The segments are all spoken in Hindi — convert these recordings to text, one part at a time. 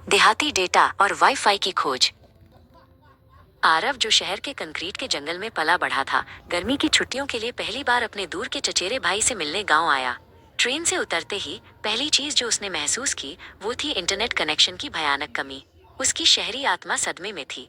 देहाती डेटा और वाईफाई की खोज। आरव, जो शहर के कंक्रीट के जंगल में पला बढ़ा था, गर्मी की छुट्टियों के लिए पहली बार अपने दूर के चचेरे भाई से मिलने गांव आया। ट्रेन से उतरते ही पहली चीज जो उसने महसूस की वो थी इंटरनेट कनेक्शन की भयानक कमी। उसकी शहरी आत्मा सदमे में थी।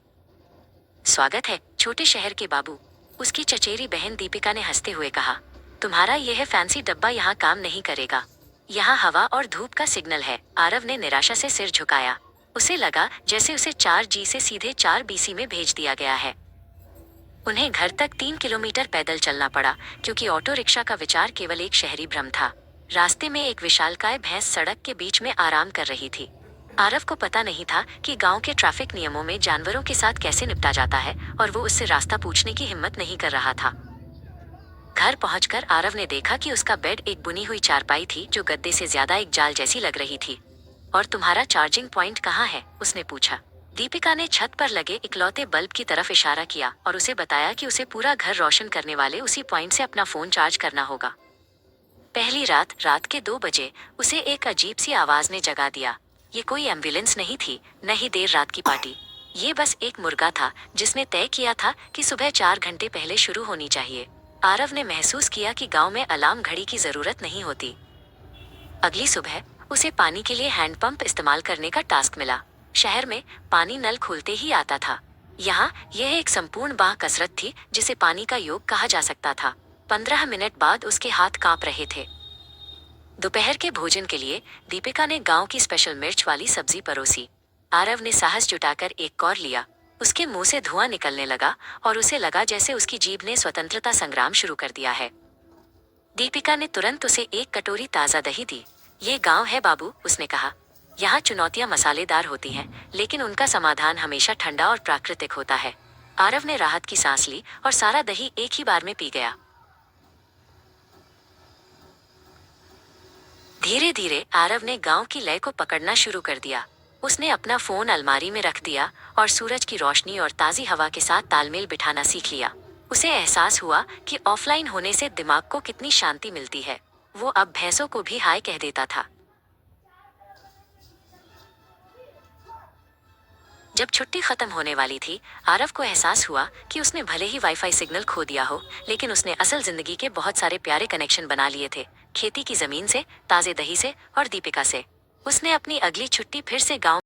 स्वागत है छोटे शहर के बाबू, उसकी चचेरी बहन दीपिका ने हंसते हुए कहा। तुम्हारा यह फैंसी डब्बा यहाँ काम नहीं करेगा। यहाँ हवा और धूप का सिग्नल है। आरव ने निराशा से सिर झुकाया। उसे लगा जैसे उसे 4G से सीधे 4BC में भेज दिया गया है। उन्हें घर तक 3 किलोमीटर पैदल चलना पड़ा, क्योंकि ऑटो रिक्शा का विचार केवल एक शहरी भ्रम था। रास्ते में एक विशालकाय भैंस सड़क के बीच में आराम कर रही थी। आरव को पता नहीं था कि गांव के ट्रैफिक नियमों में जानवरों के साथ कैसे निपटा जाता है, और वो उससे रास्ता पूछने की हिम्मत नहीं कर रहा था। घर पहुंचकर आरव ने देखा कि उसका बेड एक बुनी हुई चारपाई थी जो गद्दे से ज्यादा एक जाल जैसी लग रही थी। और तुम्हारा चार्जिंग पॉइंट कहाँ है? उसने पूछा। दीपिका ने छत पर लगे इकलौते बल्ब की तरफ इशारा किया और उसे बताया कि उसे पूरा घर रोशन करने वाले उसी पॉइंट से अपना फोन चार्ज करना होगा। पहली रात के 2 बजे उसे एक अजीब सी आवाज ने जगा दिया। ये कोई एम्बुलेंस नहीं थी, न ही देर रात की पार्टी। ये बस एक मुर्गा था जिसने तय किया था कि सुबह 4 घंटे पहले शुरू होनी चाहिए। आरव ने महसूस किया कि गांव में अलार्म घड़ी की जरूरत नहीं होती। अगली सुबह उसे पानी के लिए हैंडपंप इस्तेमाल करने का टास्क मिला। शहर में पानी नल खुलते ही आता था। यहाँ यह एक संपूर्ण बाह कसरत थी जिसे पानी का योग कहा जा सकता था। 15 मिनट बाद उसके हाथ कांप रहे थे। दोपहर के भोजन के लिए दीपिका ने गांव की स्पेशल मिर्च वाली सब्जी परोसी। आरव ने साहस जुटाकर एक कौर लिया। उसके मुंह से धुआं निकलने लगा और उसे लगा जैसे उसकी जीभ ने स्वतंत्रता संग्राम शुरू कर दिया है। दीपिका ने तुरंत उसे एक कटोरी ताज़ा दही दी। ये गांव है बाबू, उसने कहा। यहाँ चुनौतियां मसालेदार होती हैं, लेकिन उनका समाधान हमेशा ठंडा और प्राकृतिक होता है। आरव ने राहत की सांस ली और सारा दही एक ही बार में पी गया। धीरे धीरे आरव ने गांव की लय को पकड़ना शुरू कर दिया। उसने अपना फोन अलमारी में रख दिया और सूरज की रोशनी और ताज़ी हवा के साथ तालमेल बिठाना सीख लिया। उसे एहसास हुआ कि ऑफलाइन होने से दिमाग को कितनी शांति मिलती है। वो अब भैंसों को भी हाय कह देता था। जब छुट्टी खत्म होने वाली थी, आरव को एहसास हुआ कि उसने भले ही वाईफाई सिग्नल खो दिया हो, लेकिन उसने असल जिंदगी के बहुत सारे प्यारे कनेक्शन बना लिए थे। खेती की जमीन से, ताजे दही से और दीपिका से। उसने अपनी अगली छुट्टी फिर से गांव